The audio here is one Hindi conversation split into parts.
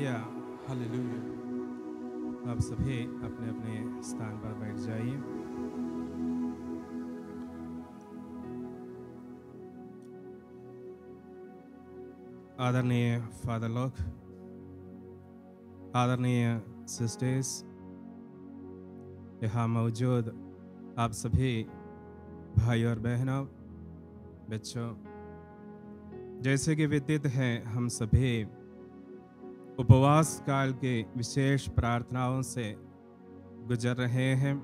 Hallelujah, hallelujah. आप सभी अपने अपने स्थान पर बैठ जाइए। आदरणीय फादर लोग, आदरणीय सिस्टर्स, यहाँ मौजूद आप सभी भाई और बहनों, बच्चों, जैसे कि विदित है, हम सभी उपवास काल के विशेष प्रार्थनाओं से गुजर रहे हैं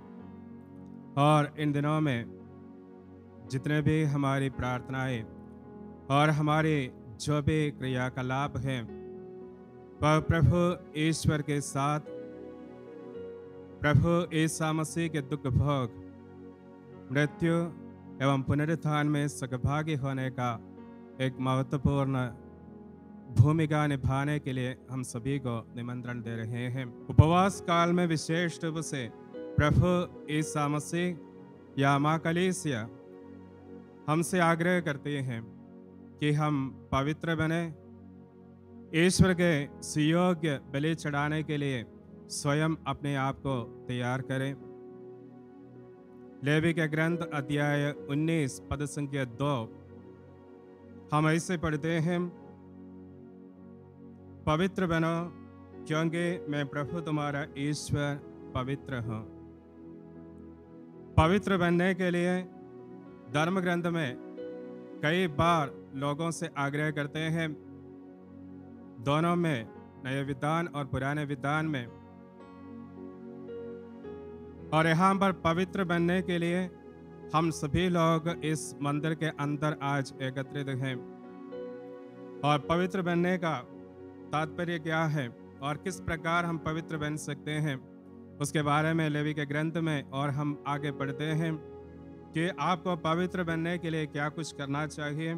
और इन दिनों में जितने भी हमारी प्रार्थनाएं और हमारे जो भी क्रियाकलाप हैं वह प्रभु ईश्वर के साथ प्रभु ईसा मसीह के दुख भोग, मृत्यु एवं पुनरुत्थान में सहभागी होने का एक महत्वपूर्ण भूमिका निभाने के लिए हम सभी को निमंत्रण दे रहे हैं। उपवास काल में विशेष रूप से प्रभु ईसा मसीह या मां कलीसिया हमसे आग्रह करते हैं कि हम पवित्र बने, ईश्वर के सुयोग्य बलि चढ़ाने के लिए स्वयं अपने आप को तैयार करें। लेवी के ग्रंथ अध्याय 19 पद संख्या 2 हम ऐसे पढ़ते हैं, पवित्र बनो क्योंकि मैं प्रभु तुम्हारा ईश्वर पवित्र हूं। पवित्र बनने के लिए धर्म ग्रंथ में कई बार लोगों से आग्रह करते हैं, दोनों में, नए विधान और पुराने विधान में। और यहाँ पर पवित्र बनने के लिए हम सभी लोग इस मंदिर के अंदर आज एकत्रित हैं। और पवित्र बनने का तात्पर्य क्या है और किस प्रकार हम पवित्र बन सकते हैं, उसके बारे में लेवी के ग्रंथ में और हम आगे पढ़ते हैं कि आपको पवित्र बनने के लिए क्या कुछ करना चाहिए।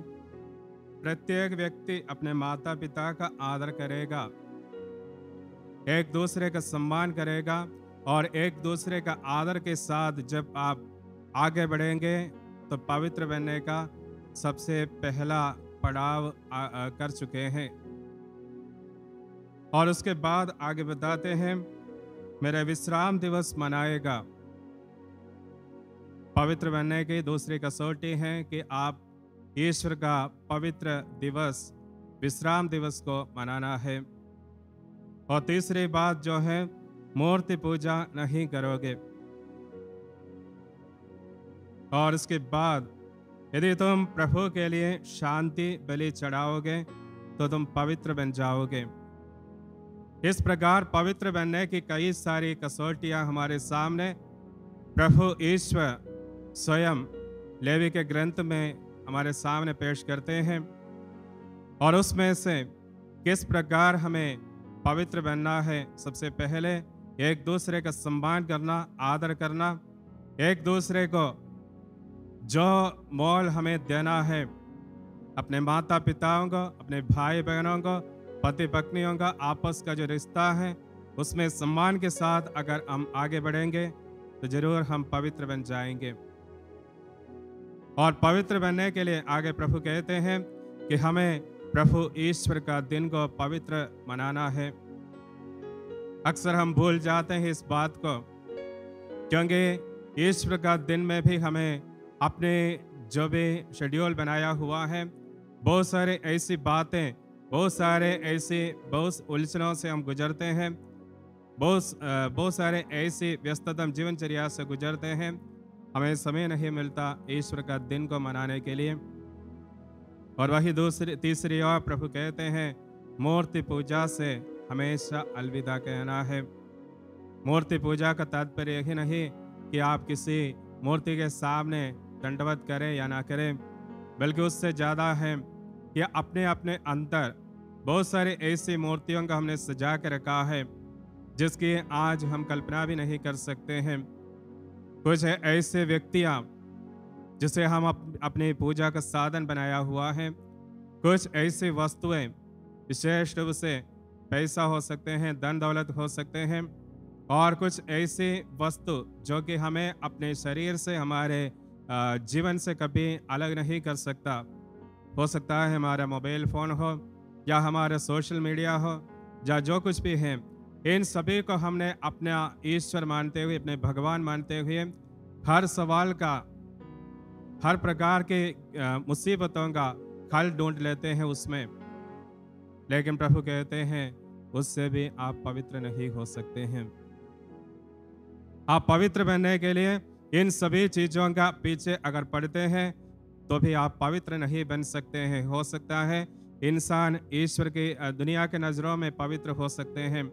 प्रत्येक व्यक्ति अपने माता पिता का आदर करेगा, एक दूसरे का सम्मान करेगा और एक दूसरे का आदर के साथ जब आप आगे बढ़ेंगे तो पवित्र बनने का सबसे पहला पड़ाव कर चुके हैं। और उसके बाद आगे बताते हैं, मेरा विश्राम दिवस मनाएगा। पवित्र बनने की दूसरी कसौटी है कि आप ईश्वर का पवित्र दिवस, विश्राम दिवस को मनाना है। और तीसरी बात जो है, मूर्ति पूजा नहीं करोगे। और इसके बाद यदि तुम प्रभु के लिए शांति बलि चढ़ाओगे तो तुम पवित्र बन जाओगे। इस प्रकार पवित्र बनने की कई सारी कसौटियां हमारे सामने प्रभु ईश्वर स्वयं लेवी के ग्रंथ में हमारे सामने पेश करते हैं। और उसमें से किस प्रकार हमें पवित्र बनना है, सबसे पहले एक दूसरे का सम्मान करना, आदर करना, एक दूसरे को जो मोल हमें देना है, अपने माता पिताओं को, अपने भाई बहनों को, पति पत्नियों का आपस का जो रिश्ता है उसमें सम्मान के साथ अगर हम आगे बढ़ेंगे तो जरूर हम पवित्र बन जाएंगे। और पवित्र बनने के लिए आगे प्रभु कहते हैं कि हमें प्रभु ईश्वर का दिन को पवित्र मनाना है। अक्सर हम भूल जाते हैं इस बात को, क्योंकि ईश्वर का दिन में भी हमें अपने जो भी शेड्यूल बनाया हुआ है, बहुत सारे ऐसी बातें, बहुत उलझनों से हम गुजरते हैं, बहुत सारे ऐसी व्यस्ततम जीवनचर्या से गुजरते हैं, हमें समय नहीं मिलता ईश्वर का दिन को मनाने के लिए। और वही तीसरी ओर प्रभु कहते हैं, मूर्ति पूजा से हमेशा अलविदा कहना है। मूर्ति पूजा का तात्पर्य यही नहीं कि आप किसी मूर्ति के सामने दंडवत करें या ना करें, बल्कि उससे ज़्यादा है कि अपने अपने अंदर बहुत सारी ऐसी मूर्तियों का हमने सजा के रखा है जिसकी आज हम कल्पना भी नहीं कर सकते हैं। कुछ ऐसे व्यक्तियां जिसे हम अपनी पूजा का साधन बनाया हुआ है, कुछ ऐसी वस्तुएं, विशेष रूप से पैसा हो सकते हैं, धन दौलत हो सकते हैं, और कुछ ऐसी वस्तु जो कि हमें अपने शरीर से, हमारे जीवन से कभी अलग नहीं कर सकता। हो सकता है हमारा मोबाइल फ़ोन हो या हमारा सोशल मीडिया हो या जो कुछ भी है, इन सभी को हमने अपना ईश्वर मानते हुए, अपने भगवान मानते हुए, हर सवाल का, हर प्रकार के मुसीबतों का हल ढूंढ लेते हैं उसमें। लेकिन प्रभु कहते हैं उससे भी आप पवित्र नहीं हो सकते हैं। आप पवित्र बनने के लिए इन सभी चीजों का पीछे अगर पड़ते हैं तो भी आप पवित्र नहीं बन सकते हैं। हो सकता है इंसान ईश्वर की दुनिया के नजरों में पवित्र हो सकते हैं।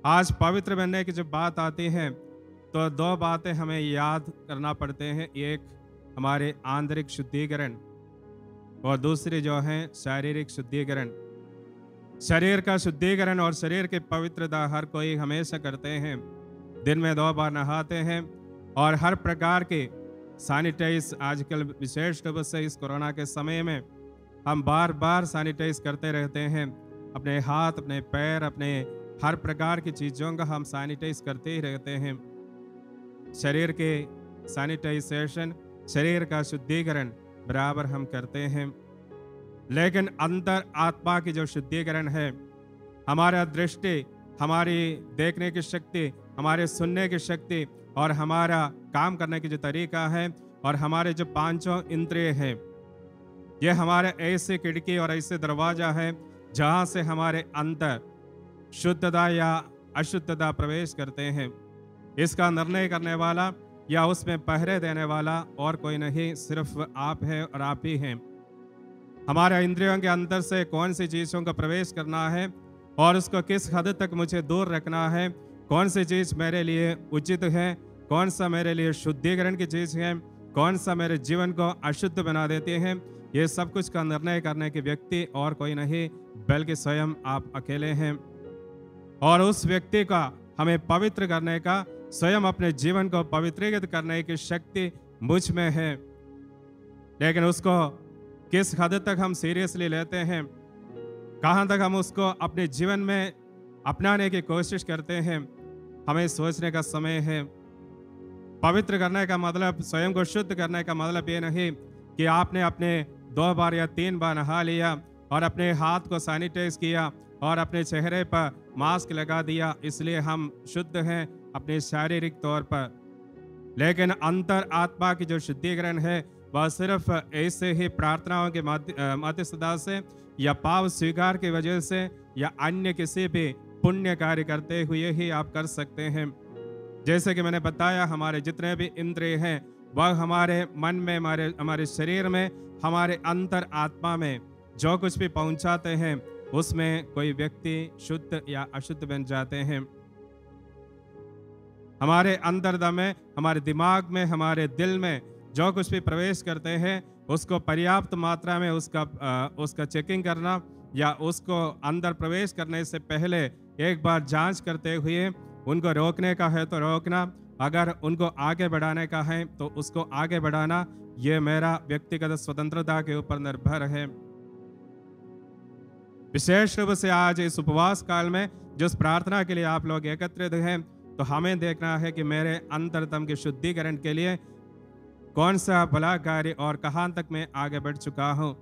आज पवित्र बनने की जब बात आती है तो दो बातें हमें याद करना पड़ते हैं। एक हमारे आंतरिक शुद्धिकरण और दूसरी जो है शारीरिक शुद्धिकरण। शरीर का शुद्धिकरण और शरीर की पवित्रता हर कोई हमेशा करते हैं। दिन में 2 बार नहाते हैं और हर प्रकार के सैनिटाइज, आजकल विशेष रूप से इस कोरोना के समय में हम बार बार सैनिटाइज करते रहते हैं। अपने हाथ, अपने पैर, अपने हर प्रकार की चीज़ों का हम सैनिटाइज करते ही रहते हैं। शरीर के सैनिटाइजेशन, शरीर का शुद्धिकरण बराबर हम करते हैं। लेकिन अंतर आत्मा की जो शुद्धिकरण है, हमारा दृष्टि, हमारी देखने की शक्ति, हमारे सुनने की शक्ति और हमारा काम करने की जो तरीका है और हमारे जो 5 इंद्रिय हैं, ये हमारे ऐसे खिड़की और ऐसे दरवाजा है जहाँ से हमारे अंदर शुद्धता या अशुद्धता प्रवेश करते हैं। इसका निर्णय करने वाला या उसमें पहरे देने वाला और कोई नहीं, सिर्फ आप है और आप ही हैं। हमारे इंद्रियों के अंदर से कौन सी चीज़ों का प्रवेश करना है और उसको किस हद तक मुझे दूर रखना है, कौन सी चीज़ मेरे लिए उचित है, कौन सा मेरे लिए शुद्धिकरण की चीज़ है, कौन सा मेरे जीवन को अशुद्ध बना देती है, ये सब कुछ का निर्णय करने के व्यक्ति और कोई नहीं बल्कि स्वयं आप अकेले हैं। और उस व्यक्ति का हमें पवित्र करने का, स्वयं अपने जीवन को पवित्रीकृत करने की शक्ति मुझ में है। लेकिन उसको किस हद तक हम सीरियसली लेते हैं, कहाँ तक हम उसको अपने जीवन में अपनाने की कोशिश करते हैं, हमें सोचने का समय है। पवित्र करने का मतलब, स्वयं को शुद्ध करने का मतलब ये नहीं कि आपने अपने 2 बार या 3 बार नहा लिया और अपने हाथ को सैनिटाइज किया और अपने चेहरे पर मास्क लगा दिया, इसलिए हम शुद्ध हैं अपने शारीरिक तौर पर। लेकिन अंतर आत्मा की जो शुद्धिकरण है वह सिर्फ ऐसे ही प्रार्थनाओं के मध्यस्थता से या पाप स्वीकार की वजह से या अन्य किसी भी पुण्य कार्य करते हुए ही आप कर सकते हैं। जैसे कि मैंने बताया, हमारे जितने भी इंद्रिय हैं वह हमारे मन में, हमारे शरीर में, हमारे अंतर आत्मा में जो कुछ भी पहुंचाते हैं उसमें कोई व्यक्ति शुद्ध या अशुद्ध बन जाते हैं। हमारे अंतर्दम में, हमारे दिमाग में, हमारे दिल में जो कुछ भी प्रवेश करते हैं उसको पर्याप्त मात्रा में उसका चेकिंग करना या उसको अंदर प्रवेश करने से पहले एक बार जांच करते हुए उनको रोकने का है तो रोकना, अगर उनको आगे बढ़ाने का है तो उसको आगे बढ़ाना। ये मेरा व्यक्तिगत स्वतंत्रता के ऊपर निर्भर है। विशेष रूप से आज इस उपवास काल में जिस प्रार्थना के लिए आप लोग एकत्रित हैं, तो हमें देखना है कि मेरे अंतरतम के शुद्धिकरण के लिए कौन सा भला कार्य और कहां तक मैं आगे बढ़ चुका हूं।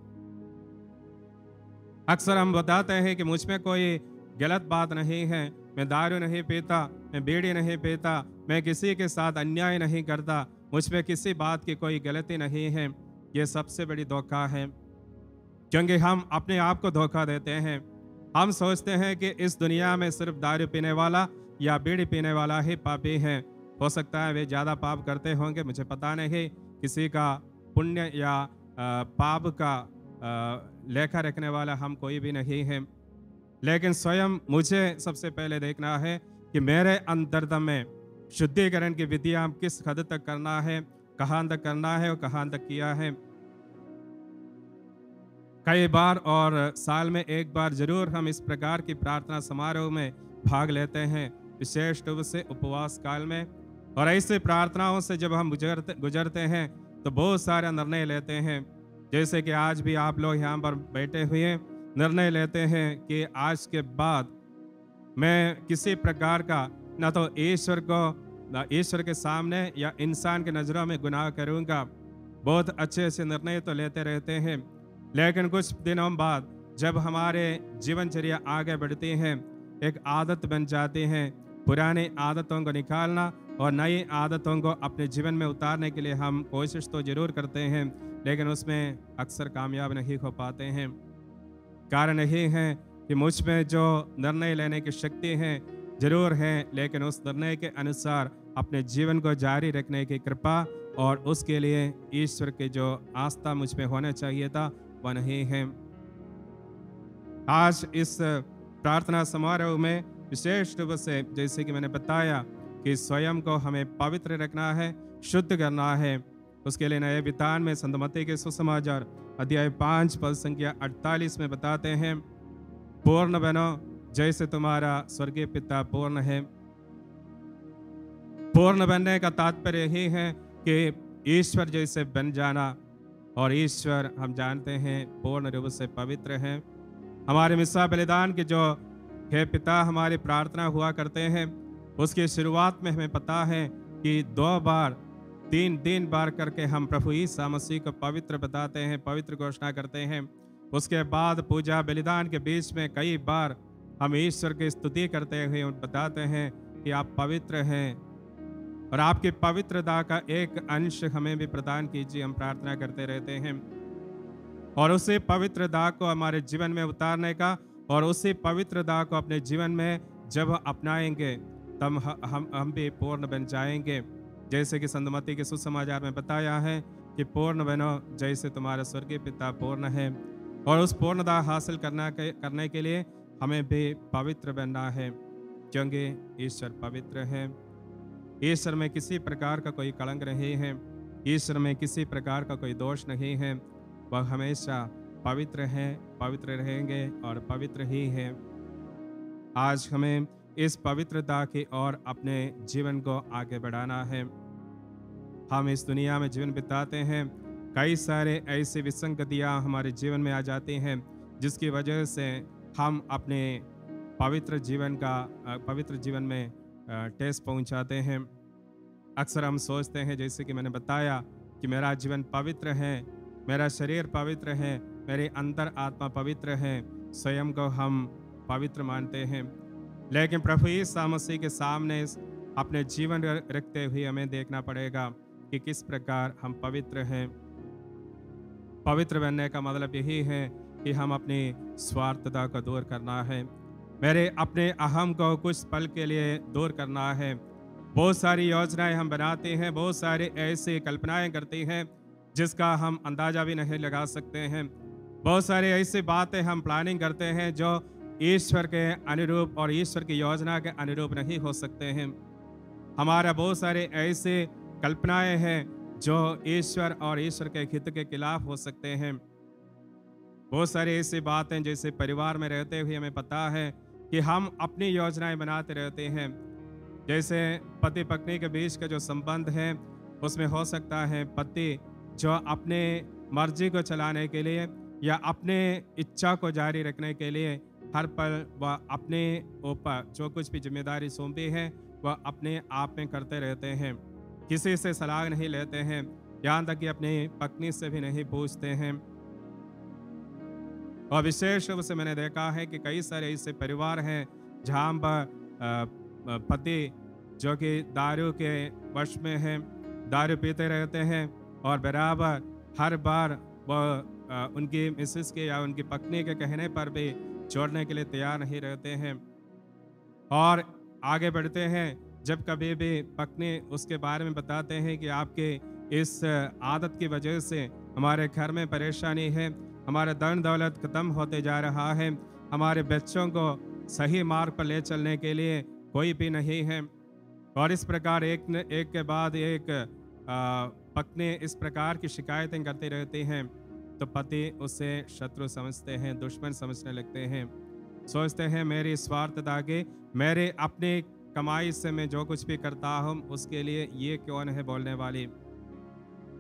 अक्सर हम बताते हैं कि मुझ में कोई गलत बात नहीं है, मैं दारू नहीं पीता, मैं बीड़ी नहीं पीता, मैं किसी के साथ अन्याय नहीं करता, मुझ में किसी बात की कोई गलती नहीं है। ये सबसे बड़ी धोखा है, क्योंकि हम अपने आप को धोखा देते हैं। हम सोचते हैं कि इस दुनिया में सिर्फ दारू पीने वाला या बीड़ी पीने वाला ही पापी है। हो सकता है वे ज़्यादा पाप करते होंगे, मुझे पता नहीं। किसी का पुण्य या पाप का लेखा रखने वाला हम कोई भी नहीं है। लेकिन स्वयं मुझे सबसे पहले देखना है कि मेरे अंतर्दम में शुद्धिकरण की विधियाँ किस हद तक करना है, कहाँ तक करना है और कहाँ तक किया है। कई बार और साल में एक बार जरूर हम इस प्रकार की प्रार्थना समारोह में भाग लेते हैं, विशेष रूप से उपवास काल में। और ऐसे प्रार्थनाओं से जब हम गुजरते हैं तो बहुत सारे निर्णय लेते हैं। जैसे कि आज भी आप लोग यहाँ पर बैठे हुए निर्णय लेते हैं कि आज के बाद मैं किसी प्रकार का ना तो ईश्वर के सामने या इंसान के नज़रों में गुनाह करूँगा। बहुत अच्छे अच्छे निर्णय तो लेते रहते हैं, लेकिन कुछ दिनों बाद जब हमारे जीवनचर्या आगे बढ़ती है, एक आदत बन जाती है, पुरानी आदतों को निकालना और नई आदतों को अपने जीवन में उतारने के लिए हम कोशिश तो जरूर करते हैं, लेकिन उसमें अक्सर कामयाब नहीं हो पाते हैं। कारण यही है कि मुझ में जो निर्णय लेने की शक्ति है जरूर है, लेकिन उस निर्णय के अनुसार अपने जीवन को जारी रखने की कृपा और उसके लिए ईश्वर की जो आस्था मुझ में होना चाहिए था वह नहीं है। आज इस प्रार्थना समारोह में विशेष रूप से जैसे कि मैंने बताया कि स्वयं को हमें पवित्र रखना है, शुद्ध करना है। उसके लिए नए विधान में संत मत्ती के सुसमाचार अध्याय 5 पद संख्या 48 में बताते हैं, पूर्ण बनो जैसे तुम्हारा स्वर्गीय पिता पूर्ण है। पूर्ण बनने का तात्पर्य यही है कि ईश्वर जैसे बन जाना, और ईश्वर हम जानते हैं पूर्ण रूप से पवित्र है। हमारे मिस्सा बलिदान के जो हे पिता हमारी प्रार्थना हुआ करते हैं, उसकी शुरुआत में हमें पता है कि 2 बार 3 बार करके हम प्रभु ईसा मसीह को पवित्र बताते हैं, पवित्र घोषणा करते हैं। उसके बाद पूजा बलिदान के बीच में कई बार हम ईश्वर की स्तुति करते हुए बताते हैं कि आप पवित्र हैं और आपकी पवित्रता का एक अंश हमें भी प्रदान कीजिए। हम प्रार्थना करते रहते हैं और उसी पवित्रता को हमारे जीवन में उतारने का और उसी पवित्रता को अपने जीवन में जब अपनाएंगे तब हम भी पूर्ण बन जाएंगे। जैसे कि संत मत्ती के सुसमाचार में बताया है कि पूर्ण बनो जैसे तुम्हारा स्वर्गीय पिता पूर्ण है, और उस पूर्णता हासिल करने के लिए हमें भी पवित्र बनना है, क्योंकि ईश्वर पवित्र है। ईश्वर में किसी प्रकार का कोई कलंक नहीं है, ईश्वर में किसी प्रकार का कोई दोष नहीं है। वह हमेशा पवित्र है, पवित्र रहेंगे और पवित्र ही है। आज हमें इस पवित्रता की ओर अपने जीवन को आगे बढ़ाना है। हम इस दुनिया में जीवन बिताते हैं, कई सारे ऐसी विसंगतियां हमारे जीवन में आ जाती हैं जिसकी वजह से हम अपने पवित्र जीवन में ठेस पहुंचाते हैं। अक्सर हम सोचते हैं, जैसे कि मैंने बताया, कि मेरा जीवन पवित्र है, मेरा शरीर पवित्र है, मेरे अंदर आत्मा पवित्र है, स्वयं को हम पवित्र मानते हैं। लेकिन प्रभु यीशु मसीह के सामने अपने जीवन रखते हुए हमें देखना पड़ेगा कि किस प्रकार हम पवित्र हैं। पवित्र बनने का मतलब यही है कि हम अपनी स्वार्थता को दूर करना है, मेरे अपने अहम को कुछ पल के लिए दूर करना है। बहुत सारी योजनाएं हम बनाते हैं, बहुत सारी ऐसी कल्पनाएं करते हैं जिसका हम अंदाजा भी नहीं लगा सकते हैं। बहुत सारी ऐसी बातें हम प्लानिंग करते हैं जो ईश्वर के अनुरूप और ईश्वर की योजना के अनुरूप नहीं हो सकते हैं। हमारा बहुत सारे ऐसे कल्पनाएं हैं जो ईश्वर और ईश्वर के हित के खिलाफ हो सकते हैं। बहुत सारी ऐसी बातें, जैसे परिवार में रहते हुए हमें पता है कि हम अपनी योजनाएं बनाते रहते हैं। जैसे पति पत्नी के बीच का जो संबंध है, उसमें हो सकता है पति जो अपने मर्जी को चलाने के लिए या अपने इच्छा को जारी रखने के लिए हर पल वह अपने ऊपर जो कुछ भी जिम्मेदारी सौंपी है वह अपने आप में करते रहते हैं, किसी से सलाह नहीं लेते हैं, यहाँ तक कि अपनी पत्नी से भी नहीं पूछते हैं। और विशेष रूप से मैंने देखा है कि कई सारे ऐसे परिवार हैं जहाँ पर पति जो कि दारू के वश में हैं, दारू पीते रहते हैं और बराबर हर बार वह उनकी मिसेस के या उनकी पत्नी के कहने पर भी छोड़ने के लिए तैयार नहीं रहते हैं और आगे बढ़ते हैं। जब कभी भी पत्नी उसके बारे में बताते हैं कि आपके इस आदत की वजह से हमारे घर में परेशानी है, हमारा धन दौलत खत्म होते जा रहा है, हमारे बच्चों को सही मार्ग पर ले चलने के लिए कोई भी नहीं है, और इस प्रकार एक के बाद एक पत्नी इस प्रकार की शिकायतें करती रहती हैं, तो पति उसे शत्रु समझते हैं, दुश्मन समझने लगते हैं, सोचते हैं मेरी स्वार्थता के, मेरे अपने कमाई से मैं जो कुछ भी करता हूँ उसके लिए ये कौन है बोलने वाली।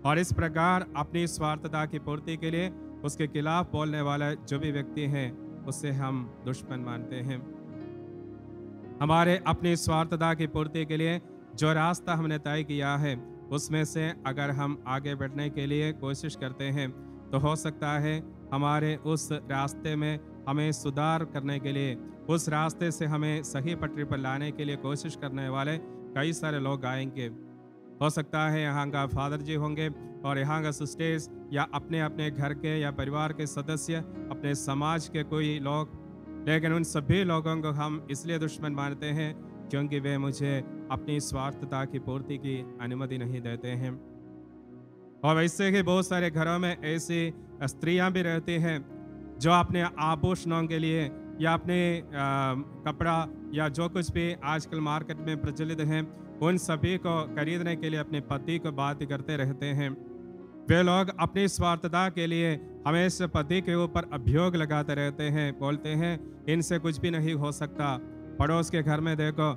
और इस प्रकार अपनी स्वार्थता की पूर्ति के लिए उसके खिलाफ बोलने वाला जो भी व्यक्ति है उसे हम दुश्मन मानते हैं। हमारे अपनी स्वार्थता की पूर्ति के लिए जो रास्ता हमने तय किया है उसमें से अगर हम आगे बढ़ने के लिए कोशिश करते हैं तो हो सकता है हमारे उस रास्ते में हमें सुधार करने के लिए, उस रास्ते से हमें सही पटरी पर लाने के लिए कोशिश करने वाले कई सारे लोग आएंगे। हो सकता है यहाँ का फादर जी होंगे और यहाँ का सिस्टर्स या अपने अपने घर के या परिवार के सदस्य, अपने समाज के कोई लोग। लेकिन उन सभी लोगों को हम इसलिए दुश्मन मानते हैं क्योंकि वे मुझे अपनी स्वार्थता की पूर्ति की अनुमति नहीं देते हैं। और वैसे ही बहुत सारे घरों में ऐसी स्त्रियां भी रहती हैं जो अपने आभूषणों के लिए या अपने कपड़ा या जो कुछ भी आजकल मार्केट में प्रचलित हैं, उन सभी को खरीदने के लिए अपने पति को बात करते रहते हैं। वे लोग अपनी स्वार्थता के लिए हमेशा पति के ऊपर अभियोग लगाते रहते हैं, बोलते हैं इनसे कुछ भी नहीं हो सकता। पड़ोस के घर में देखो,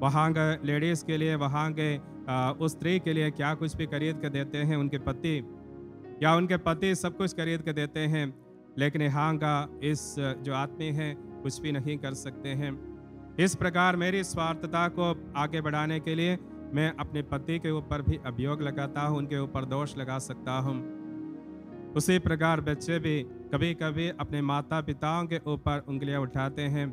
वहाँ के लेडीज़ के लिए, वहाँ के उस स्त्री के लिए क्या कुछ भी खरीद के देते हैं उनके पति, या उनके पति सब कुछ खरीद के देते हैं। लेकिन यहाँ का इस जो आदमी है कुछ भी नहीं कर सकते हैं। इस प्रकार मेरी स्वार्थता को आगे बढ़ाने के लिए मैं अपने पति के ऊपर भी अभियोग लगाता हूँ, उनके ऊपर दोष लगा सकता हूँ। उसी प्रकार बच्चे भी कभी कभी अपने माता पिताओं के ऊपर उंगलियां उठाते हैं।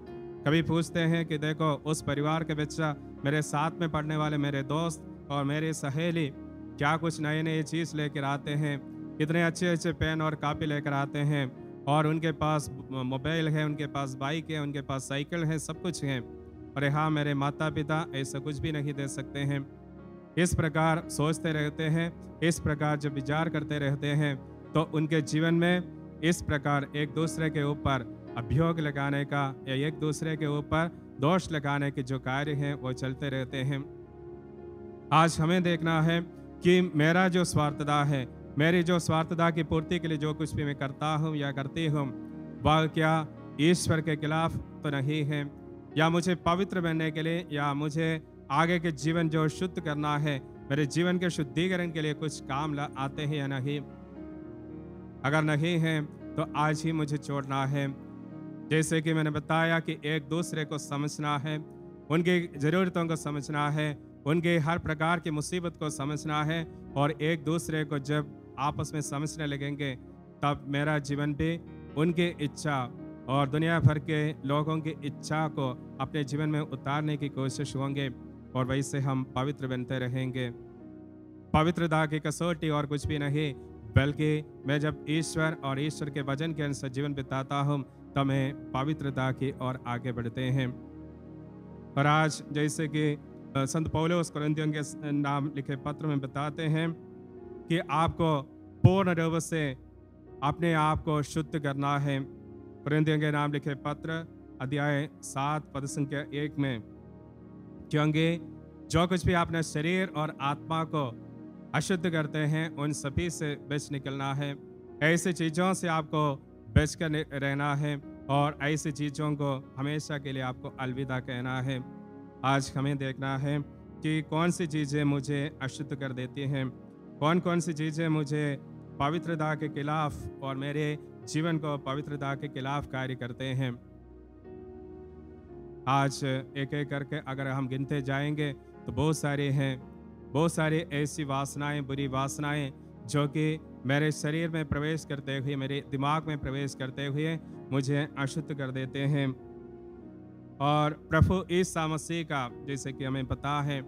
कभी पूछते हैं कि देखो उस परिवार के बच्चा, मेरे साथ में पढ़ने वाले मेरे दोस्त और मेरी सहेली क्या कुछ नए नए चीज़ लेकर आते हैं, कितने अच्छे अच्छे पेन और कापी लेकर आते हैं, और उनके पास मोबाइल है, उनके पास बाइक है, उनके पास साइकिल है, सब कुछ है। और हाँ, मेरे माता पिता ऐसा कुछ भी नहीं दे सकते हैं। इस प्रकार सोचते रहते हैं, इस प्रकार जब विचार करते रहते हैं तो उनके जीवन में इस प्रकार एक दूसरे के ऊपर अभियोग लगाने का या एक दूसरे के ऊपर दोष लगाने के जो कार्य हैं वो चलते रहते हैं। आज हमें देखना है कि मेरा जो स्वार्थता है, मेरी जो स्वार्थता की पूर्ति के लिए जो कुछ भी मैं करता हूँ या करती हूँ, वह क्या ईश्वर के खिलाफ तो नहीं है, या मुझे पवित्र बनने के लिए या मुझे आगे के जीवन जो शुद्ध करना है, मेरे जीवन के शुद्धिकरण के लिए कुछ काम आते हैं या नहीं। अगर नहीं है तो आज ही मुझे छोड़ना है। जैसे कि मैंने बताया कि एक दूसरे को समझना है, उनकी ज़रूरतों को समझना है, उनके हर प्रकार की मुसीबत को समझना है, और एक दूसरे को जब आपस में समझने लगेंगे तब मेरा जीवन भी उनकी इच्छा और दुनिया भर के लोगों की इच्छा को अपने जीवन में उतारने की कोशिश होंगे, और वैसे हम पवित्र बनते रहेंगे। पवित्रता की कसौटी और कुछ भी नहीं, बल्कि मैं जब ईश्वर और ईश्वर के वचन के अनुसार जीवन बिताता हूँ तब मैं पवित्रता की ओर आगे बढ़ते हैं। और आज जैसे कि संत पौलुस कुरिन्थियों के नाम लिखे पत्र में बताते हैं कि आपको पूर्ण रूप से अपने आप को शुद्ध करना है। कुरिन्थियों के नाम लिखे पत्र अध्याय 7 पद संख्या 1 में, क्योंकि जो कुछ भी अपने शरीर और आत्मा को अशुद्ध करते हैं उन सभी से बच निकलना है। ऐसी चीज़ों से आपको बच कर रहना है, और ऐसी चीज़ों को हमेशा के लिए आपको अलविदा कहना है। आज हमें देखना है कि कौन सी चीज़ें मुझे अशुद्ध कर देती हैं, कौन कौन सी चीज़ें मुझे पवित्रता के खिलाफ और मेरे जीवन को पवित्रता के खिलाफ कार्य करते हैं। आज एक एक करके अगर हम गिनते जाएंगे तो बहुत सारे हैं, बहुत सारी ऐसी वासनाएं, बुरी वासनाएं जो कि मेरे शरीर में प्रवेश करते हुए, मेरे दिमाग में प्रवेश करते हुए मुझे अशुद्ध कर देते हैं। और प्रभु ईसा मसीह का, जैसे कि हमें पता है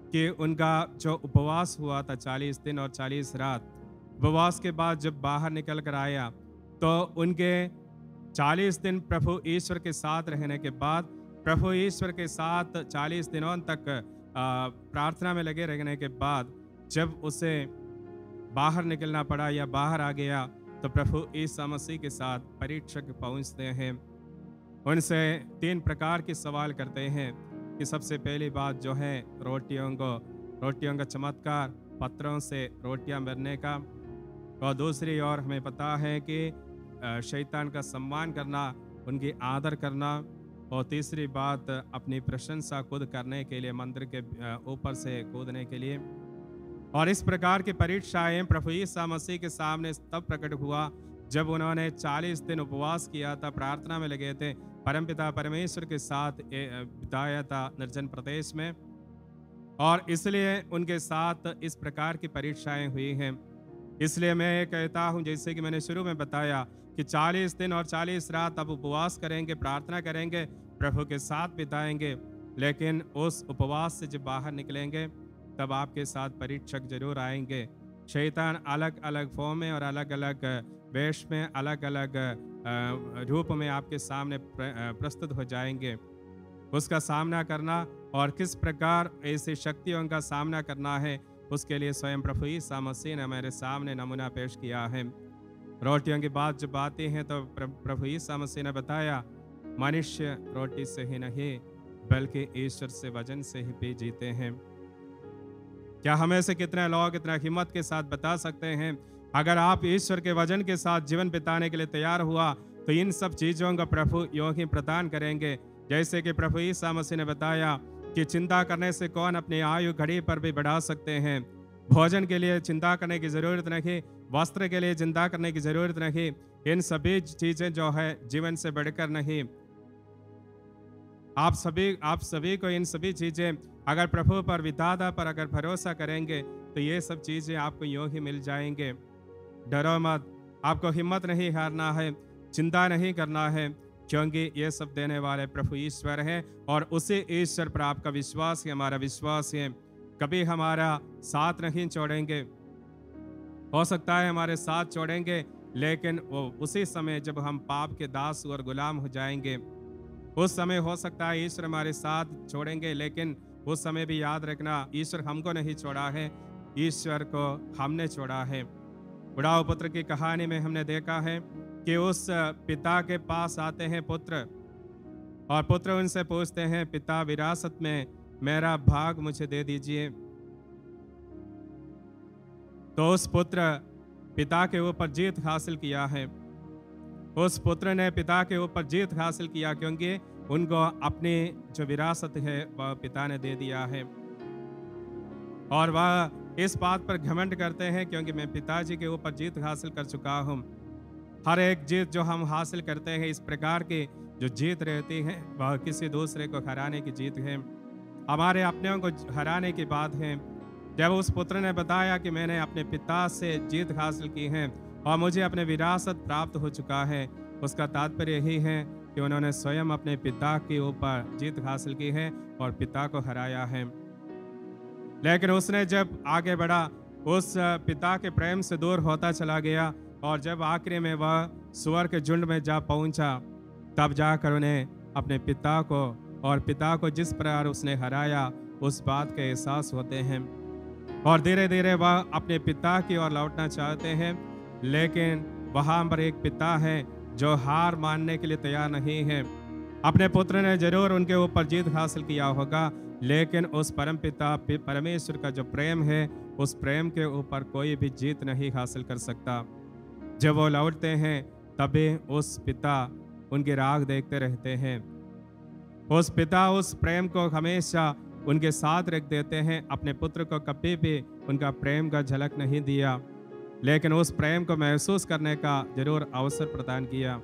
कि उनका जो उपवास हुआ था 40 दिन और 40 रात, उपवास के बाद जब बाहर निकल कर आया तो उनके 40 दिन प्रभु ईश्वर के साथ रहने के बाद, प्रभु ईश्वर के साथ 40 दिनों तक प्रार्थना में लगे रहने के बाद जब उसे बाहर निकलना पड़ा या बाहर आ गया तो प्रभु ईसा मसीह के साथ परीक्षक पहुंचते हैं। उनसे 3 प्रकार के सवाल करते हैं कि सबसे पहली बात जो है रोटियों का चमत्कार, पत्थरों से रोटियां बनने का, और दूसरी ओर हमें पता है कि शैतान का सम्मान करना, उनकी आदर करना, और तीसरी बात अपनी प्रशंसा खुद करने के लिए मंदिर के ऊपर से कूदने के लिए। और इस प्रकार की परीक्षाएं प्रभु यीशु मसीह के सामने तब प्रकट हुआ जब उन्होंने 40 दिन उपवास किया था, प्रार्थना में लगे थे, परमपिता परमेश्वर के साथ बिताया था निर्जन प्रदेश में, और इसलिए उनके साथ इस प्रकार की परीक्षाएं हुई हैं। इसलिए मैं ये कहता हूं, जैसे कि मैंने शुरू में बताया कि 40 दिन और 40 रात अब उपवास करेंगे, प्रार्थना करेंगे, प्रभु के साथ बिताएंगे। लेकिन उस उपवास से जब बाहर निकलेंगे तब आपके साथ परीक्षक जरूर आएंगे। शैतान अलग अलग फॉर्म में और अलग अलग वेश में, अलग अलग रूप में आपके सामने प्रस्तुत हो जाएंगे। उसका सामना करना और किस प्रकार ऐसी शक्तियों का सामना करना है, उसके लिए स्वयं प्रभु यीशु मसीह ने हमारे सामने नमूना पेश किया है। रोटियों की बात जब आती है तो प्रभु यीशु मसीह ने बताया, मनुष्य रोटी से ही नहीं बल्कि ईश्वर से वचन से ही पी जीते हैं। क्या हमें से कितने लोग इतना हिम्मत के साथ बता सकते हैं, अगर आप ईश्वर के वचन के साथ जीवन बिताने के लिए तैयार हुआ तो इन सब चीजों का प्रभु यों ही प्रदान करेंगे। जैसे कि प्रभु यीशु मसीह ने बताया कि चिंता करने से कौन अपनी आयु घड़ी पर भी बढ़ा सकते हैं। भोजन के लिए चिंता करने की जरूरत नहीं, वस्त्र के लिए चिंता करने की जरूरत नहीं, इन सभी चीजें जो है जीवन से बढ़कर नहीं। आप सभी को इन सभी चीजें अगर प्रभु पर, विधाता पर अगर भरोसा करेंगे तो ये सब चीजें आपको यूं ही मिल जाएंगे। डरो मत, आपको हिम्मत नहीं हारना है, चिंता नहीं करना है, क्योंकि ये सब देने वाले प्रभु ईश्वर हैं और उसी ईश्वर पर आपका विश्वास है, हमारा विश्वास है। कभी हमारा साथ नहीं छोड़ेंगे, हो सकता है हमारे साथ छोड़ेंगे, लेकिन वो उसी समय जब हम पाप के दास और गुलाम हो जाएंगे, उस समय हो सकता है ईश्वर हमारे साथ छोड़ेंगे, लेकिन उस समय भी याद रखना, ईश्वर हमको नहीं छोड़ा है, ईश्वर को हमने छोड़ा है। बुढ़ाऊ पुत्र की कहानी में हमने देखा है कि उस पिता के पास आते हैं पुत्र, और पुत्र उनसे पूछते हैं, पिता विरासत में मेरा भाग मुझे दे दीजिए। तो उस पुत्र पिता के ऊपर जीत हासिल किया है। उस पुत्र ने पिता के ऊपर जीत हासिल किया, क्योंकि उनको अपनी जो विरासत है वह पिता ने दे दिया है। और वह इस बात पर घमंड करते हैं, क्योंकि मैं पिताजी के ऊपर जीत हासिल कर चुका हूँ। हर एक जीत जो हम हासिल करते हैं, इस प्रकार की जो जीत रहती है, वह किसी दूसरे को हराने की जीत है, हमारे अपनों को हराने की बात है। जब उस पुत्र ने बताया कि मैंने अपने पिता से जीत हासिल की है और मुझे अपने विरासत प्राप्त हो चुका है, उसका तात्पर्य यही है कि उन्होंने स्वयं अपने पिता के ऊपर जीत हासिल की है और पिता को हराया है। लेकिन उसने जब आगे बढ़ा, उस पिता के प्रेम से दूर होता चला गया, और जब आखिरी में वह सुअर के झुंड में जा पहुंचा, तब जाकर उन्हें अपने पिता को और पिता को जिस प्रकार उसने हराया उस बात का एहसास होते हैं, और धीरे धीरे वह अपने पिता की ओर लौटना चाहते हैं। लेकिन वहां पर एक पिता है जो हार मानने के लिए तैयार नहीं है। अपने पुत्र ने जरूर उनके ऊपर जीत हासिल किया होगा, लेकिन उस परम पिता परमेश्वर का जो प्रेम है, उस प्रेम के ऊपर कोई भी जीत नहीं हासिल कर सकता। जब वो लौटते हैं तभी उस पिता उनके राग देखते रहते हैं। उस पिता उस प्रेम को हमेशा उनके साथ रख देते हैं। अपने पुत्र को कभी भी उनका प्रेम का झलक नहीं दिया, लेकिन उस प्रेम को महसूस करने का जरूर अवसर प्रदान किया।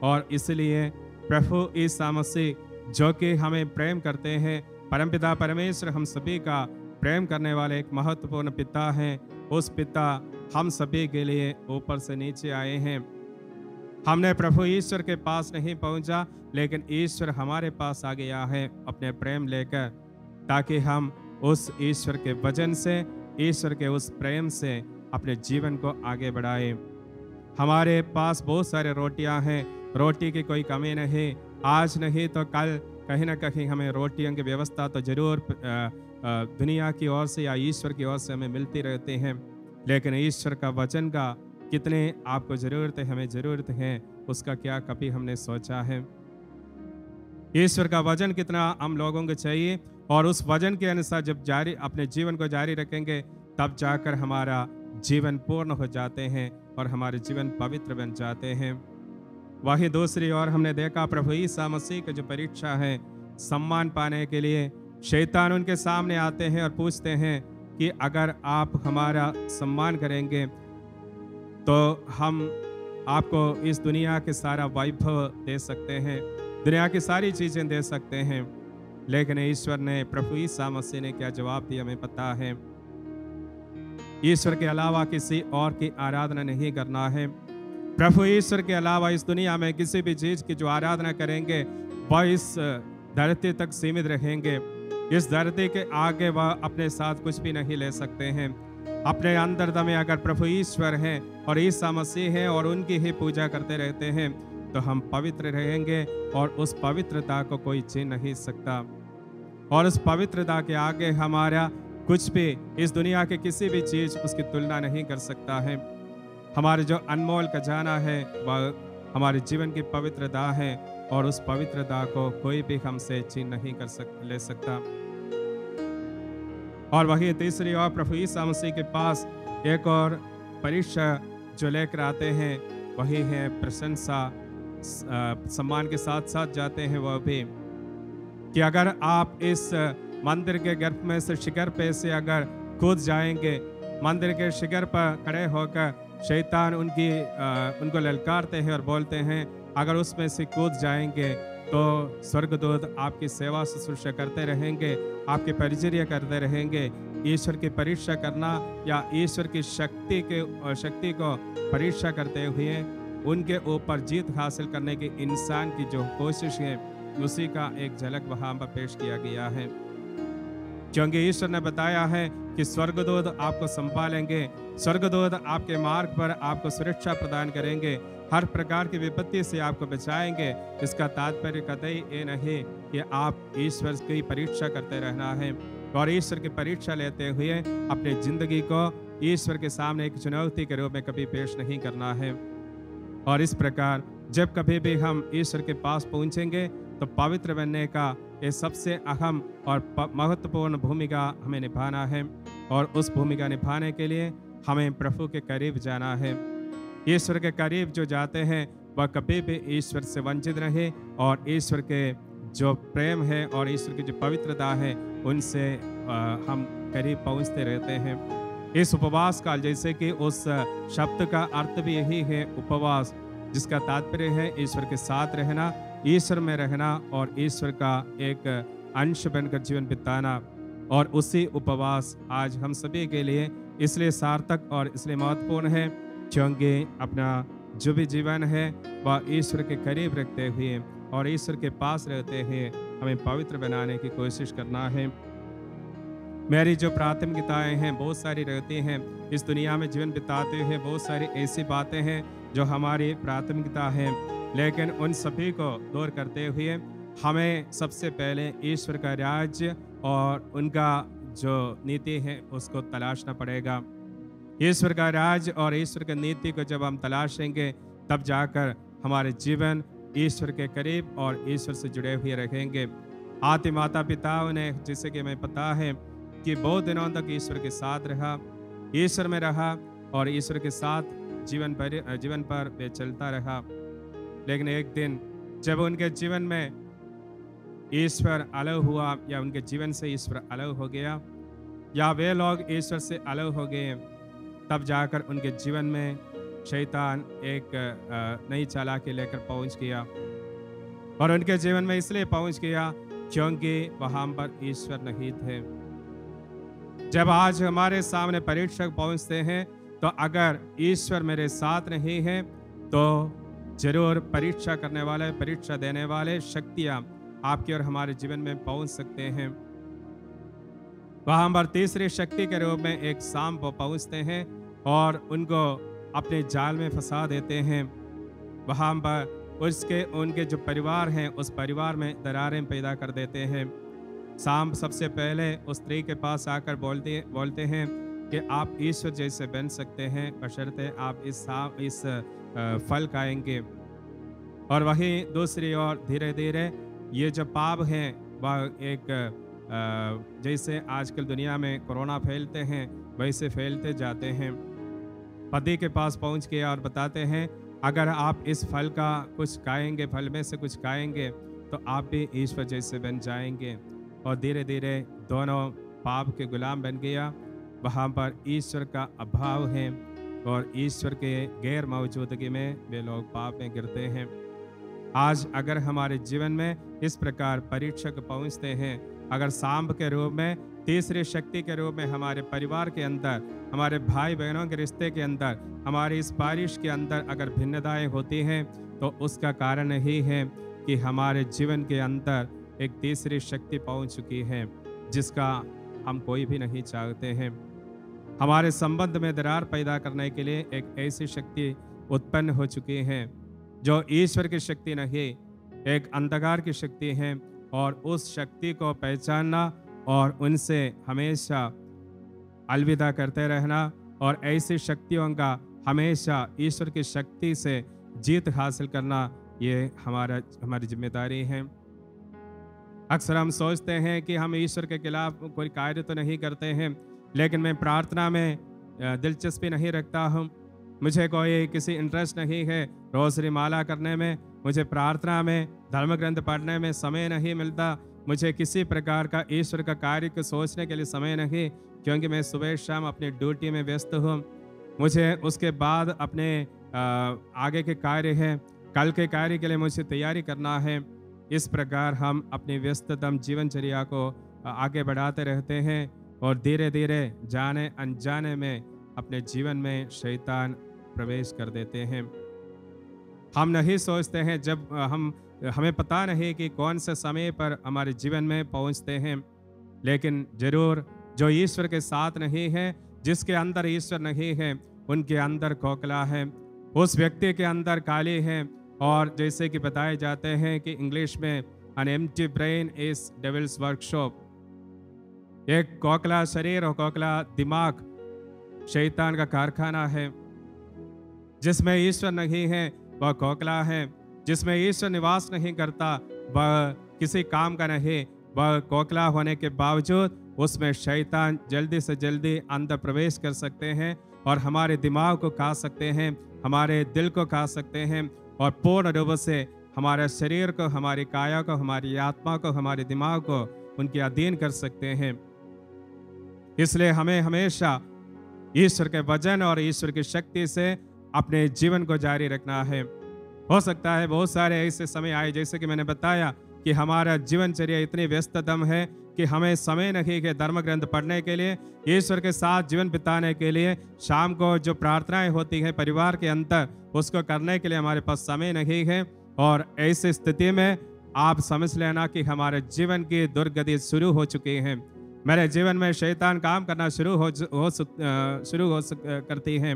और इसलिए प्रभु यीशु मसीह जो कि हमें प्रेम करते हैं, परमपिता परमेश्वर हम सभी का प्रेम करने वाले एक महत्वपूर्ण पिता हैं। उस पिता हम सभी के लिए ऊपर से नीचे आए हैं। हमने प्रभु ईश्वर के पास नहीं पहुंचा, लेकिन ईश्वर हमारे पास आ गया है अपने प्रेम लेकर, ताकि हम उस ईश्वर के वचन से, ईश्वर के उस प्रेम से अपने जीवन को आगे बढ़ाएं। हमारे पास बहुत सारे रोटियां हैं, रोटी की कोई कमी नहीं। आज नहीं तो कल कहीं ना कहीं हमें रोटियों की व्यवस्था तो जरूर दुनिया की ओर से या ईश्वर की ओर से हमें मिलती रहती हैं, लेकिन ईश्वर का वचन का कितने आपको ज़रूरत है, हमें ज़रूरत है, उसका क्या कभी हमने सोचा है? ईश्वर का वचन कितना हम लोगों को चाहिए, और उस वचन के अनुसार जब जारी अपने जीवन को जारी रखेंगे, तब जाकर हमारा जीवन पूर्ण हो जाते हैं और हमारे जीवन पवित्र बन जाते हैं। वहीं दूसरी ओर हमने देखा प्रभु यीशु मसीह की जो परीक्षा है, सम्मान पाने के लिए शैतान उनके सामने आते हैं और पूछते हैं कि अगर आप हमारा सम्मान करेंगे तो हम आपको इस दुनिया के सारा वैभव दे सकते हैं, दुनिया की सारी चीज़ें दे सकते हैं। लेकिन ईश्वर ने, प्रभु यीशु मसीह ने क्या जवाब दिया हमें पता है। ईश्वर के अलावा किसी और की आराधना नहीं करना है। प्रभु ईश्वर के अलावा इस दुनिया में किसी भी चीज की जो आराधना करेंगे वह इस धरती तक सीमित रहेंगे। इस धरती के आगे वह अपने साथ कुछ भी नहीं ले सकते हैं। अपने अंतर्दम में अगर प्रभु ईश्वर हैं और ईसा मसीह हैं और उनकी ही पूजा करते रहते हैं तो हम पवित्र रहेंगे और उस पवित्रता को कोई छीन नहीं सकता। और उस पवित्रता के आगे हमारा कुछ भी इस दुनिया के किसी भी चीज उसकी तुलना नहीं कर सकता है। हमारे जो अनमोल खजाना है वह हमारे जीवन की पवित्रता है और उस पवित्रता को कोई भी हमसे छीन नहीं ले सकता। और वही तीसरी ओर प्रभु यीशु मसीह के पास एक और परीक्षा जो लेकर आते हैं वही है प्रशंसा, सम्मान के साथ साथ जाते हैं वह भी कि अगर आप इस मंदिर के गर्भ में से शिखर पे से अगर कूद जाएंगे, मंदिर के शिखर पर खड़े होकर शैतान उनको ललकारते हैं और बोलते हैं अगर उसमें से कूद जाएंगे तो स्वर्गदूत आपकी सेवा शुश्रूषा करते रहेंगे, आपकी परिचर्या करते रहेंगे। ईश्वर की परीक्षा करना या ईश्वर की शक्ति को परीक्षा करते हुए उनके ऊपर जीत हासिल करने की इंसान की जो कोशिश है उसी का एक झलक वहां पर पेश किया गया है। क्योंकि ईश्वर ने बताया है कि स्वर्गदूत आपको संभालेंगे, स्वर्गदूत आपके मार्ग पर आपको सुरक्षा प्रदान करेंगे, हर प्रकार की विपत्ति से आपको बचाएंगे। इसका तात्पर्य कतई ये नहीं कि आप ईश्वर की परीक्षा करते रहना है और ईश्वर की परीक्षा लेते हुए अपनी जिंदगी को ईश्वर के सामने एक चुनौती के रूप में कभी पेश नहीं करना है। और इस प्रकार जब कभी भी हम ईश्वर के पास पहुंचेंगे तो पवित्र बनने का ये सबसे अहम और महत्वपूर्ण भूमिका हमें निभाना है और उस भूमिका निभाने के लिए हमें प्रभु के करीब जाना है। ईश्वर के करीब जो जाते हैं वह कभी भी ईश्वर से वंचित रहे और ईश्वर के जो प्रेम है और ईश्वर की जो पवित्रता है उनसे हम करीब पहुंचते रहते हैं। इस उपवास काल, जैसे कि उस शब्द का अर्थ भी यही है उपवास, जिसका तात्पर्य है ईश्वर के साथ रहना, ईश्वर में रहना और ईश्वर का एक अंश बनकर जीवन बिताना। और उसी उपवास आज हम सभी के लिए इसलिए सार्थक और इसलिए महत्वपूर्ण है क्योंकि अपना जो भी जीवन है वह ईश्वर के करीब रखते हुए और ईश्वर के पास रहते हुए हमें पवित्र बनाने की कोशिश करना है। मेरी जो प्राथमिकताएं हैं बहुत सारी रहती हैं। इस दुनिया में जीवन बिताते हुए बहुत सारी ऐसी बातें हैं जो हमारी प्राथमिकता है, लेकिन उन सभी को दूर करते हुए हमें सबसे पहले ईश्वर का राज्य और उनका जो नीति है उसको तलाशना पड़ेगा। ईश्वर का राज्य और ईश्वर की नीति को जब हम तलाशेंगे तब जाकर हमारे जीवन ईश्वर के करीब और ईश्वर से जुड़े हुए रहेंगे। आदि माता पिताओं ने, जैसे कि हमें पता है कि बहुत दिनों तक ईश्वर के साथ रहा, ईश्वर में रहा और ईश्वर के साथ जीवन पर वे चलता रहा। लेकिन एक दिन जब उनके जीवन में ईश्वर अलग हुआ या उनके जीवन से ईश्वर अलग हो गया या वे लोग ईश्वर से अलग हो गए, तब जाकर उनके जीवन में शैतान एक नई चालाकी लेकर पहुंच गया। और उनके जीवन में इसलिए पहुंच गया क्योंकि वहां पर ईश्वर नहीं थे। जब आज हमारे सामने परीक्षक पहुंचते हैं तो अगर ईश्वर मेरे साथ नहीं है तो जरूर परीक्षा करने वाले, परीक्षा देने वाले शक्तियां आपके और हमारे जीवन में पहुंच सकते हैं। वहां पर तीसरी शक्ति के रूप में एक सांप पहुंचते हैं और उनको अपने जाल में फंसा देते हैं। वहां पर उनके जो परिवार हैं उस परिवार में दरारें पैदा कर देते हैं। सांप सबसे पहले उस स्त्री के पास आकर बोलते हैं कि आप ईश्वर जैसे बन सकते हैं बशर्ते आप इस फल खाएंगे। और वहीं दूसरी ओर धीरे धीरे ये जो पाप हैं वह एक जैसे आजकल दुनिया में कोरोना फैलते हैं वैसे फैलते जाते हैं। पति के पास पहुंच के और बताते हैं अगर आप इस फल का कुछ खाएंगे, फल में से कुछ खाएंगे तो आप भी ईश्वर जैसे बन जाएंगे। और धीरे धीरे दोनों पाप के गुलाम बन गया। वहाँ पर ईश्वर का अभाव है और ईश्वर के गैर मौजूदगी में वे लोग पाप में गिरते हैं। आज अगर हमारे जीवन में इस प्रकार परीक्षक पहुंचते हैं अगर सांप के रूप में, तीसरी शक्ति के रूप में हमारे परिवार के अंदर, हमारे भाई बहनों के रिश्ते के अंदर, हमारी इस पारिश के अंदर अगर भिन्नताएं होती हैं, तो उसका कारण यही है कि हमारे जीवन के अंदर एक तीसरी शक्ति पहुंच चुकी है, जिसका हम कोई भी नहीं चाहते हैं। हमारे संबंध में दरार पैदा करने के लिए एक ऐसी शक्ति उत्पन्न हो चुकी है जो ईश्वर की शक्ति नहीं, एक अंधकार की शक्ति है। और उस शक्ति को पहचानना और उनसे हमेशा अलविदा करते रहना और ऐसी शक्तियों का हमेशा ईश्वर की शक्ति से जीत हासिल करना, ये हमारी जिम्मेदारी है। अक्सर हम सोचते हैं कि हम ईश्वर के खिलाफ कोई कार्य तो नहीं करते हैं, लेकिन मैं प्रार्थना में दिलचस्पी नहीं रखता हूँ, मुझे कोई किसी इंटरेस्ट नहीं है रोज़री माला करने में, मुझे प्रार्थना में, धर्म ग्रंथ पढ़ने में समय नहीं मिलता, मुझे किसी प्रकार का ईश्वर का कार्य को सोचने के लिए समय नहीं, क्योंकि मैं सुबह शाम अपनी ड्यूटी में व्यस्त हूँ। मुझे उसके बाद अपने आगे के कार्य हैं, कल के कार्य के लिए मुझे तैयारी करना है। इस प्रकार हम अपनी व्यस्ततम जीवनचर्या को आगे बढ़ाते रहते हैं और धीरे धीरे जाने अनजाने में अपने जीवन में शैतान प्रवेश कर देते हैं। हम नहीं सोचते हैं, जब हमें पता नहीं कि कौन से समय पर हमारे जीवन में पहुंचते हैं, लेकिन जरूर जो ईश्वर के साथ नहीं है, जिसके अंदर ईश्वर नहीं है, उनके अंदर खोखला है, उस व्यक्ति के अंदर काली है। और जैसे कि बताए जाते हैं कि इंग्लिश में an empty brain is devils workshop, एक खोखला शरीर और खोखला दिमाग शैतान का कारखाना है। जिसमें ईश्वर नहीं है वह खोखला है, जिसमें ईश्वर निवास नहीं करता वह किसी काम का नहीं, वह खोखला होने के बावजूद उसमें शैतान जल्दी से जल्दी अंदर प्रवेश कर सकते हैं और हमारे दिमाग को खा सकते हैं, हमारे दिल को खा सकते हैं और पूर्ण रूप से हमारे शरीर को, हमारी काया को, हमारी आत्मा को, हमारे दिमाग को उनके अधीन कर सकते हैं। इसलिए हमें हमेशा ईश्वर के वचन और ईश्वर की शक्ति से अपने जीवन को जारी रखना है। हो सकता है बहुत सारे ऐसे समय आए, जैसे कि मैंने बताया कि हमारा जीवनचर्या इतनी व्यस्ततम है कि हमें समय नहीं है धर्म ग्रंथ पढ़ने के लिए, ईश्वर के साथ जीवन बिताने के लिए, शाम को जो प्रार्थनाएं होती हैं परिवार के अंदर, उसको करने के लिए हमारे पास समय नहीं है। और ऐसी स्थिति में आप समझ लेना कि हमारे जीवन की दुर्गति शुरू हो चुकी है। मेरे जीवन में शैतान काम करना शुरू करती है।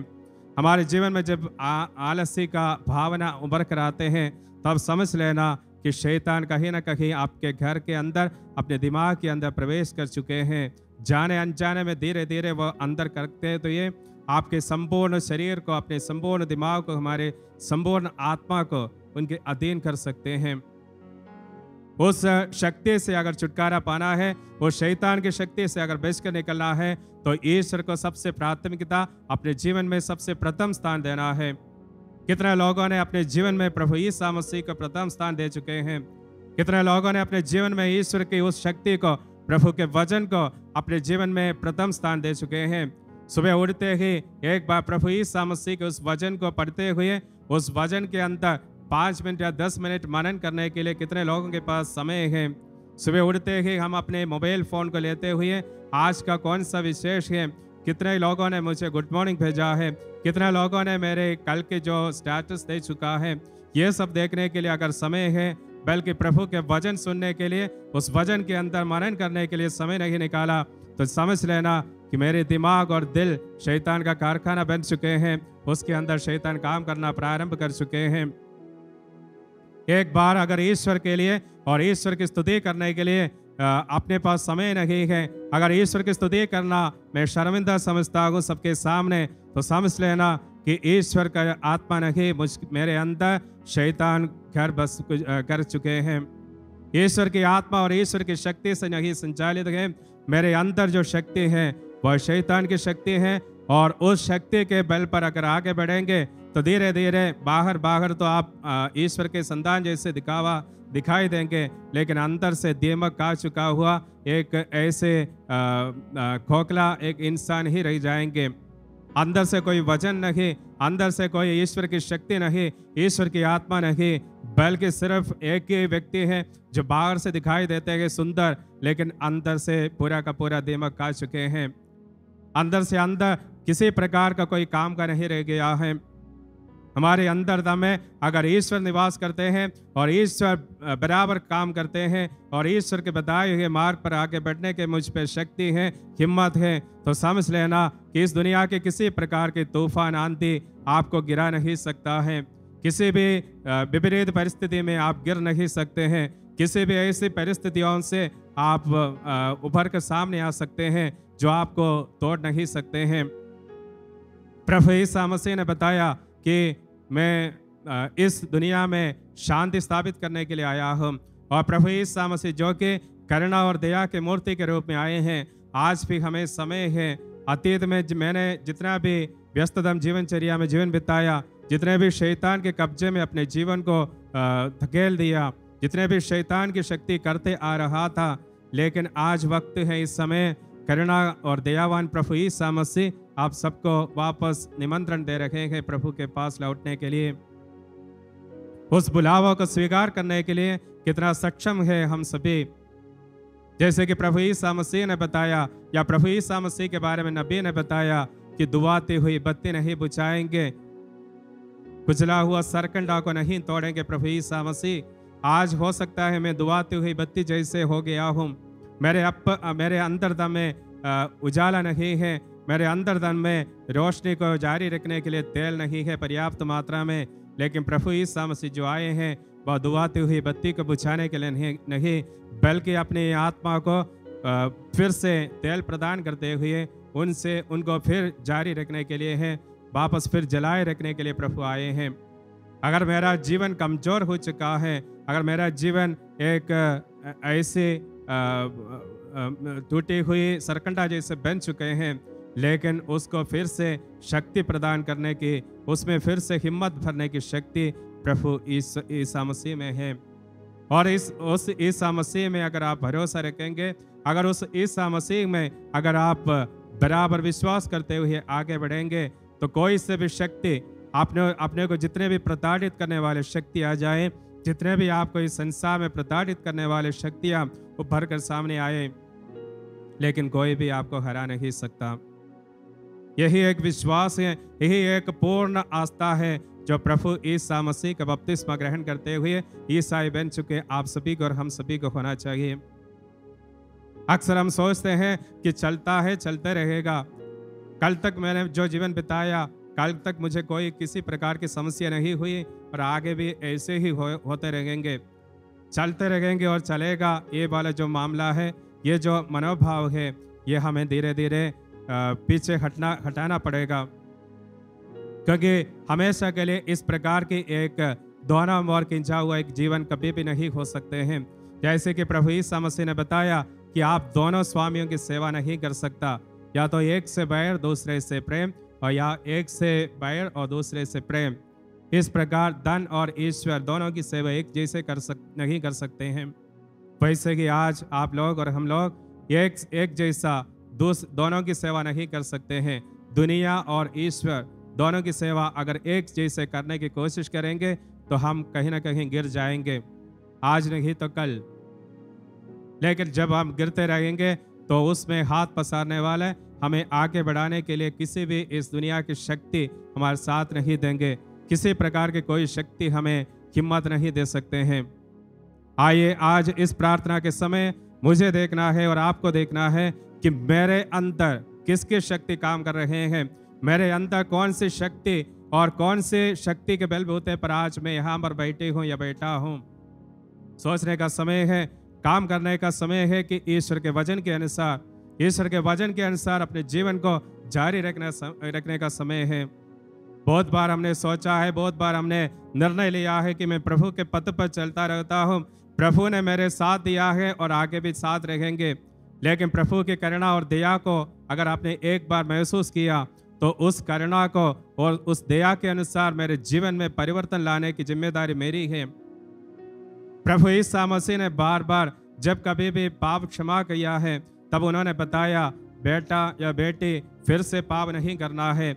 हमारे जीवन में जब आलस्य का भावना उभर कर आते हैं, तब समझ लेना कि शैतान कहीं ना कहीं आपके घर के अंदर, अपने दिमाग के अंदर प्रवेश कर चुके हैं। जाने अनजाने में धीरे धीरे वो अंदर करते हैं, तो ये आपके संपूर्ण शरीर को, अपने संपूर्ण दिमाग को, हमारे संपूर्ण आत्मा को उनके अधीन कर सकते हैं। उस शक्ति से अगर छुटकारा पाना है, उस शैतान की शक्ति से अगर बच कर निकलना है, तो ईश्वर को सबसे प्राथमिकता, अपने जीवन में सबसे प्रथम स्थान देना है। कितने लोगों ने अपने जीवन में प्रभु यीशु मसीह को प्रथम स्थान दे चुके हैं? कितने लोगों ने अपने जीवन में ईश्वर की उस शक्ति को, प्रभु के वचन को अपने जीवन में प्रथम स्थान दे चुके हैं? सुबह उठते ही एक बार प्रभु यीशु मसीह के उस वचन को पढ़ते हुए, उस वचन के अंदर 5 मिनट या 10 मिनट मनन करने के लिए कितने लोगों के पास समय है? सुबह उठते ही हम अपने मोबाइल फ़ोन को लेते हुए आज का कौन सा विशेष है, कितने लोगों ने मुझे गुड मॉर्निंग भेजा है, कितने लोगों ने मेरे कल के जो स्टेटस दे चुका है, ये सब देखने के लिए अगर समय है, बल्कि प्रभु के वचन सुनने के लिए, उस वचन के अंदर मनन करने के लिए समय नहीं निकाला, तो समझ लेना कि मेरे दिमाग और दिल शैतान का कारखाना बन चुके हैं। उसके अंदर शैतान काम करना प्रारंभ कर चुके हैं। एक बार अगर ईश्वर के लिए और ईश्वर की स्तुति करने के लिए अपने पास समय नहीं है, अगर ईश्वर की स्तुति करना मैं शर्मिंदा समझता हूँ सबके सामने, तो समझ लेना कि ईश्वर का आत्मा नहीं, मेरे अंदर शैतान घर बस कर चुके हैं। ईश्वर की आत्मा और ईश्वर की शक्ति से नहीं संचालित है। मेरे अंदर जो शक्ति है वह शैतान की शक्ति है, और उस शक्ति के बल पर अगर आगे बढ़ेंगे तो धीरे धीरे बाहर तो आप ईश्वर के संतान जैसे दिखाई देंगे, लेकिन अंदर से दीमक खा चुका हुआ एक ऐसे खोखला एक इंसान ही रह जाएंगे। अंदर से कोई वजन नहीं, अंदर से कोई ईश्वर की शक्ति नहीं, ईश्वर की आत्मा नहीं, बल्कि सिर्फ एक ही व्यक्ति है जो बाहर से दिखाई देते हैं सुंदर, लेकिन अंदर से पूरा का पूरा दिमाग खा चुके हैं। अंदर से अंदर किसी प्रकार का कोई काम का नहीं रह गया है। हमारे अंदर दम में अगर ईश्वर निवास करते हैं और ईश्वर बराबर काम करते हैं और ईश्वर के बताए हुए मार्ग पर आगे बढ़ने के मुझ पे शक्ति है, हिम्मत है, तो समझ लेना कि इस दुनिया के किसी प्रकार के तूफान आंधी आपको गिरा नहीं सकता है। किसी भी विपरीत परिस्थिति में आप गिर नहीं सकते हैं। किसी भी ऐसी परिस्थितियों से आप उभर कर सामने आ सकते हैं जो आपको तोड़ नहीं सकते हैं। प्रभु ईसा मसीह ने बताया कि मैं इस दुनिया में शांति स्थापित करने के लिए आया हूँ, और प्रभु ईसा मसीह जो कि करुणा और दया के मूर्ति के रूप में आए हैं, आज भी हमें समय है। अतीत में मैंने जितना भी व्यस्ततम जीवनचर्या में जीवन बिताया, जितने भी शैतान के कब्जे में अपने जीवन को धकेल दिया, जितने भी शैतान की शक्ति करते आ रहा था, लेकिन आज वक्त है, इस समय करुणा और दयावान प्रभु ईसा मसीह आप सबको वापस निमंत्रण दे रहे हैं प्रभु के पास लौटने के लिए। उस बुलावा को स्वीकार करने के लिए कितना सक्षम है हम सभी। जैसे कि प्रभु ईसा मसीह ने बताया, या प्रभु ईसा मसीह के बारे में नबी ने बताया कि दुआती हुई बत्ती नहीं बुझाएंगे, कुचला हुआ सरकंडा को नहीं तोड़ेंगे। प्रभु ईसा मसीह आज हो सकता है मैं दुआती हुई बत्ती जैसे हो गया हूँ, मेरे अंदर दम में उजाला नहीं है, मेरे अंदर दम में रोशनी को जारी रखने के लिए तेल नहीं है पर्याप्त मात्रा में, लेकिन प्रभु ईसा मसीह जो आए हैं वह दुआती हुई बत्ती को बुझाने के लिए नहीं बल्कि अपनी आत्मा को फिर से तेल प्रदान करते हुए उनको फिर जारी रखने के लिए है, वापस फिर जलाए रखने के लिए प्रभु आए हैं। अगर मेरा जीवन कमजोर हो चुका है, अगर मेरा जीवन एक ऐसे टूटी हुई सरकंडा जैसे बन चुके हैं, लेकिन उसको फिर से शक्ति प्रदान करने की, उसमें फिर से हिम्मत भरने की शक्ति प्रभु ईसा मसीह में है। और उस ईसा मसीह में अगर आप भरोसा रखेंगे, अगर उस ईसा मसीह में अगर आप बराबर विश्वास करते हुए आगे बढ़ेंगे, तो कोई से भी शक्ति अपने को जितने भी प्रताड़ित करने वाले शक्ति आ जाए, जितने भी आपको इस संसार में प्रताड़ित करने वाले शक्तियां उभर कर सामने आए, लेकिन कोई भी आपको हरा नहीं सकता। यही एक विश्वास है, यही एक पूर्ण आस्था है जो प्रभु ईसा मसीह का बपतिस्मा ग्रहण करते हुए ईसाई बन चुके आप सभी को और हम सभी को होना चाहिए। अक्सर हम सोचते हैं कि चलता है, चलते रहेगा, कल तक मैंने जो जीवन बिताया, कल तक मुझे कोई किसी प्रकार की समस्या नहीं हुई और आगे भी ऐसे ही होते रहेंगे, चलते रहेंगे और चलेगा। ये वाला जो मामला है, ये जो मनोभाव है, ये हमें धीरे धीरे पीछे हटाना पड़ेगा, क्योंकि हमेशा के लिए इस प्रकार की एक दोनों ओर खिंचा हुआ एक जीवन कभी भी नहीं हो सकते हैं। जैसे कि प्रभु ईसा मसीह ने बताया कि आप दोनों स्वामियों की सेवा नहीं कर सकता, या तो एक से बैर दूसरे से प्रेम, और या एक से बैर और दूसरे से प्रेम। इस प्रकार धन और ईश्वर दोनों की सेवा एक जैसे नहीं कर सकते हैं। वैसे कि आज आप लोग और हम लोग एक जैसा दोनों की सेवा नहीं कर सकते हैं। दुनिया और ईश्वर दोनों की सेवा अगर एक जैसे करने की कोशिश करेंगे तो हम कहीं ना कहीं गिर जाएंगे, आज नहीं तो कल। लेकिन जब हम गिरते रहेंगे तो उसमें हाथ पसारने वाले हमें आगे बढ़ाने के लिए किसी भी इस दुनिया की शक्ति हमारे साथ नहीं देंगे, किसी प्रकार की कोई शक्ति हमें हिम्मत नहीं दे सकते हैं। आइए आज इस प्रार्थना के समय मुझे देखना है और आपको देखना है कि मेरे अंदर किसकी शक्ति काम कर रहे हैं, मेरे अंदर कौन सी शक्ति और कौन से शक्ति के बलबूते पर आज मैं यहाँ पर बैठी हूँ या बैठा हूँ। सोचने का समय है, काम करने का समय है कि ईश्वर के वचन के अनुसार अपने जीवन को जारी रखने का समय है। बहुत बार हमने सोचा है, बहुत बार हमने निर्णय लिया है कि मैं प्रभु के पथ पर चलता रहता हूँ, प्रभु ने मेरे साथ दिया है और आगे भी साथ रहेंगे। लेकिन प्रभु की करुणा और दया को अगर आपने एक बार महसूस किया तो उस करुणा को और उस दया के अनुसार मेरे जीवन में परिवर्तन लाने की जिम्मेदारी मेरी है। प्रभु ईसा मसीह ने बार बार जब कभी भी पाप क्षमा किया है, तब उन्होंने बताया बेटा या बेटी फिर से पाप नहीं करना है।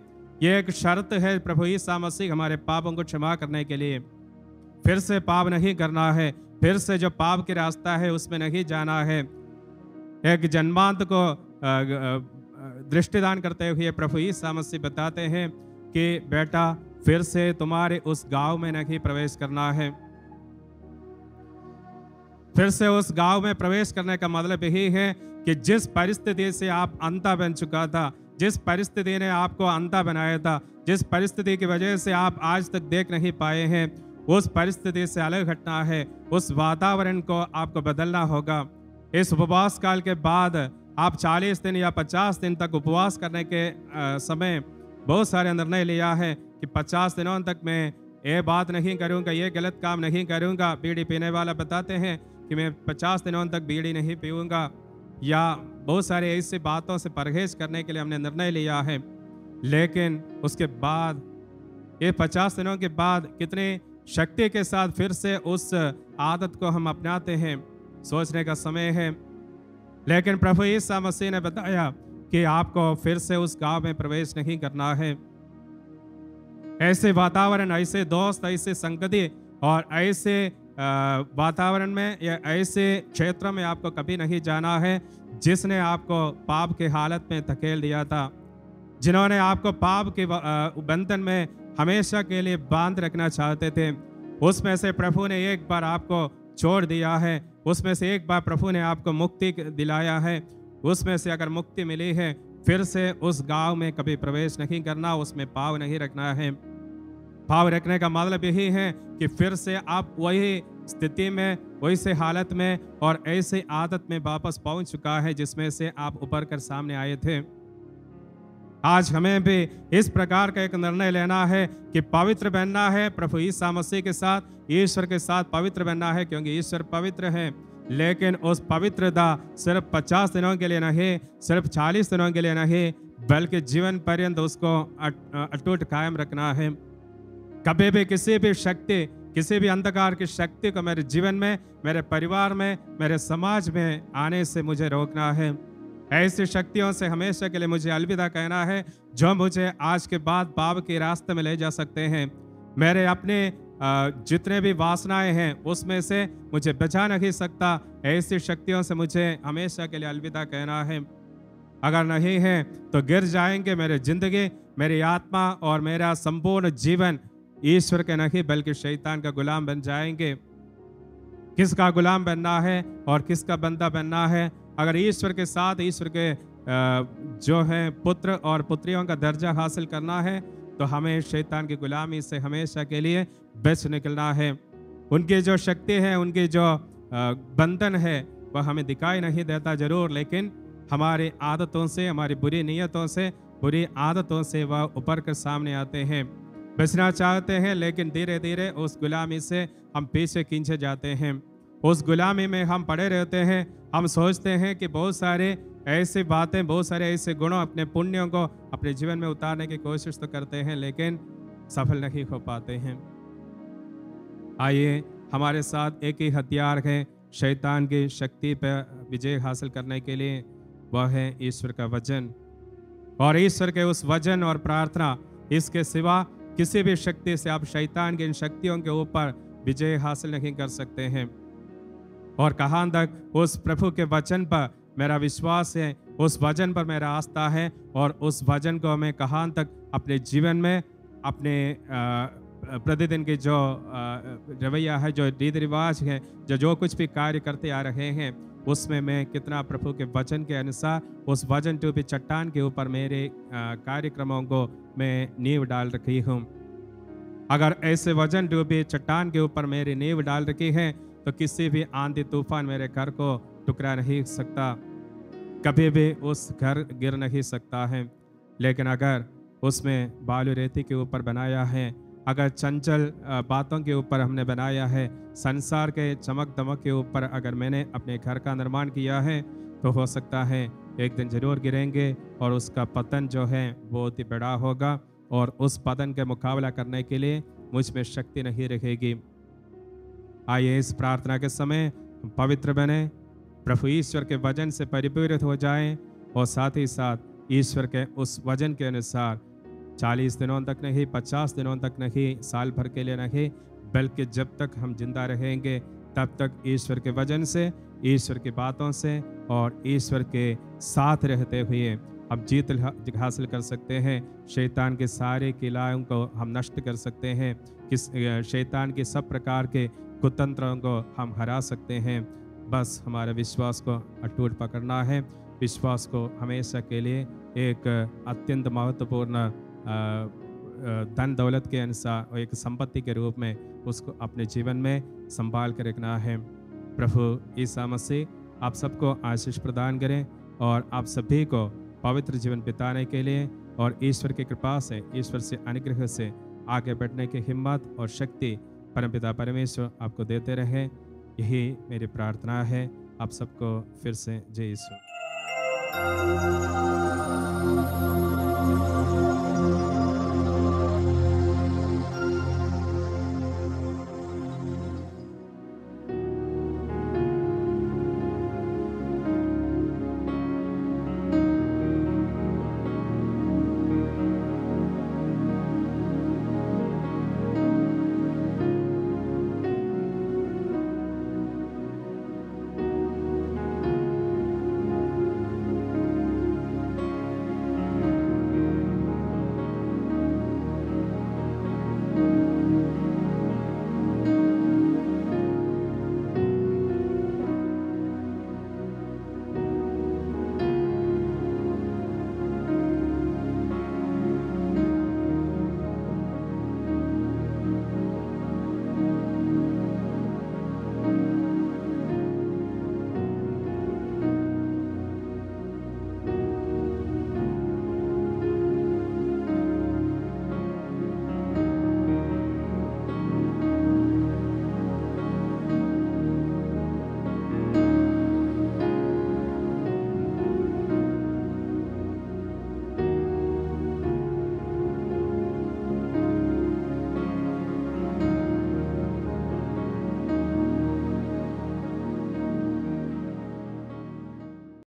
ये एक शर्त है प्रभु यीशु मसीह हमारे पापों को क्षमा करने के लिए। फिर से पाप नहीं करना है, फिर से जो पाप के रास्ता है उसमें नहीं जाना है। एक जन्मांत को दृष्टिदान करते हुए प्रभु यीशु मसीह बताते हैं कि बेटा फिर से तुम्हारे उस गांव में नहीं प्रवेश करना है। फिर से उस गांव में प्रवेश करने का मतलब यही है कि जिस परिस्थिति से आप अंधा बन चुका था, जिस परिस्थिति ने आपको अंधा बनाया था, जिस परिस्थिति की वजह से आप आज तक देख नहीं पाए हैं, उस परिस्थिति से अलग हटना है। उस वातावरण को आपको बदलना होगा। इस उपवास काल के बाद आप 40 दिन या 50 दिन तक उपवास करने के समय बहुत सारे निर्णय लिया है कि 50 दिनों तक मैं ये बात नहीं करूँगा, ये गलत काम नहीं करूँगा। बीड़ी पीने वाला बताते हैं कि मैं 50 दिनों तक बीड़ी नहीं पीऊँगा, या बहुत सारे ऐसी बातों से परहेज करने के लिए हमने निर्णय लिया है। लेकिन उसके बाद ये 50 दिनों के बाद कितने शक्ति के साथ फिर से उस आदत को हम अपनाते हैं, सोचने का समय है। लेकिन प्रभु यीशु मसीह ने बताया कि आपको फिर से उस गांव में प्रवेश नहीं करना है। ऐसे वातावरण, ऐसे दोस्त, ऐसे संगति और ऐसे वातावरण में या ऐसे क्षेत्र में आपको कभी नहीं जाना है जिसने आपको पाप के हालत में धकेल दिया था, जिन्होंने आपको पाप के बंधन में हमेशा के लिए बांध रखना चाहते थे। उसमें से प्रभु ने एक बार आपको छोड़ दिया है, उसमें से एक बार प्रभु ने आपको मुक्ति दिलाया है। उसमें से अगर मुक्ति मिली है, फिर से उस गांव में कभी प्रवेश नहीं करना, उसमें पाँव नहीं रखना है। पाँव रखने का मतलब यही है कि फिर से आप वही स्थिति में, वही से हालत में और ऐसे आदत में वापस पहुंच चुका है जिसमें से आप उभर कर सामने आए थे। आज हमें भी इस प्रकार का एक निर्णय लेना है कि पवित्र बनना है, प्रभु यीशु मसीह के साथ, ईश्वर के साथ पवित्र बनना है, क्योंकि ईश्वर पवित्र है। लेकिन उस पवित्रता सिर्फ 50 दिनों के लिए नहीं, सिर्फ 40 दिनों के लिए नहीं, बल्कि जीवन पर्यंत उसको अटूट कायम रखना है। कभी भी किसी भी शक्ति, किसी भी अंधकार की शक्ति को मेरे जीवन में, मेरे परिवार में, मेरे समाज में आने से मुझे रोकना है। ऐसी शक्तियों से हमेशा के लिए मुझे अलविदा कहना है जो मुझे आज के बाद पाप के रास्ते में ले जा सकते हैं। मेरे अपने जितने भी वासनाएं हैं उसमें से मुझे बचा नहीं सकता। ऐसी शक्तियों से मुझे हमेशा के लिए अलविदा कहना है। अगर नहीं है तो गिर जाएंगे मेरी जिंदगी, मेरी आत्मा और मेरा संपूर्ण जीवन ईश्वर के नहीं बल्कि शैतान का गुलाम बन जाएंगे। किसका गुलाम बनना है और किसका बंदा बनना है? अगर ईश्वर के साथ, ईश्वर के जो है पुत्र और पुत्रियों का दर्जा हासिल करना है तो हमें शैतान की गुलामी से हमेशा के लिए बच निकलना है। उनकी जो शक्ति है, उनकी जो बंधन है वह हमें दिखाई नहीं देता जरूर, लेकिन हमारी आदतों से, हमारी बुरी नीयतों से, बुरी आदतों से वह उभर कर सामने आते हैं। बचना चाहते हैं लेकिन धीरे धीरे उस गुलामी से हम पीछे खींचे जाते हैं। उस गुलामी में हम पड़े रहते हैं। हम सोचते हैं कि बहुत सारे ऐसी बातें, बहुत सारे ऐसे गुणों, अपने पुण्यों को अपने जीवन में उतारने की कोशिश तो करते हैं लेकिन सफल नहीं हो पाते हैं। आइए, हमारे साथ एक ही हथियार है शैतान की शक्ति पर विजय हासिल करने के लिए, वह है ईश्वर का वचन। और ईश्वर के उस वचन और प्रार्थना, इसके सिवा किसी भी शक्ति से आप शैतान की इन शक्तियों के ऊपर विजय हासिल नहीं कर सकते हैं। और कहाँ तक उस प्रभु के वचन पर मेरा विश्वास है, उस वचन पर मेरा आस्था है और उस वचन को मैं कहाँ तक अपने जीवन में, अपने प्रतिदिन के जो रवैया है, जो रीति रिवाज है, जो कुछ भी कार्य करते आ रहे हैं, उसमें मैं कितना प्रभु के वचन के अनुसार उस वचन रूपी चट्टान के ऊपर मेरे कार्यक्रमों को मैं नींव डाल रखी हूँ। अगर ऐसे वचन रूपी चट्टान के ऊपर मेरी नींव डाल रखी है तो किसी भी आंधी तूफान मेरे घर को टुकरा नहीं सकता, कभी भी उस घर गिर नहीं सकता है। लेकिन अगर उसमें बालू रेती के ऊपर बनाया है, अगर चंचल बातों के ऊपर हमने बनाया है, संसार के चमक दमक के ऊपर अगर मैंने अपने घर का निर्माण किया है, तो हो सकता है एक दिन जरूर गिरेंगे और उसका पतन जो है बहुत ही बड़ा होगा और उस पतन के मुकाबला करने के लिए मुझ में शक्ति नहीं रहेगी। आइए, इस प्रार्थना के समय हम पवित्र बने, प्रभु ईश्वर के वचन से परिपूरित हो जाएं और साथ ही साथ ईश्वर के उस वचन के अनुसार 40 दिनों तक नहीं, 50 दिनों तक नहीं, साल भर के लिए नहीं, बल्कि जब तक हम जिंदा रहेंगे तब तक ईश्वर के वचन से, ईश्वर की बातों से और ईश्वर के साथ रहते हुए हम जीत हासिल कर सकते हैं। शैतान के सारे किलाओं को हम नष्ट कर सकते हैं। शैतान के सब प्रकार के कुतंत्रों को हम हरा सकते हैं। बस हमारे विश्वास को अटूट पकड़ना है। विश्वास को हमेशा के लिए एक अत्यंत महत्वपूर्ण धन दौलत के अनुसार एक संपत्ति के रूप में उसको अपने जीवन में संभाल कर रखना है। प्रभु ईसा मसीह आप सबको आशीष प्रदान करें और आप सभी को पवित्र जीवन बिताने के लिए और ईश्वर की कृपा से, ईश्वर से अनुग्रह से आगे बढ़ने की हिम्मत और शक्ति परमपिता परमेश्वर आपको देते रहे। यही मेरी प्रार्थना है। आप सबको फिर से जय यीशु।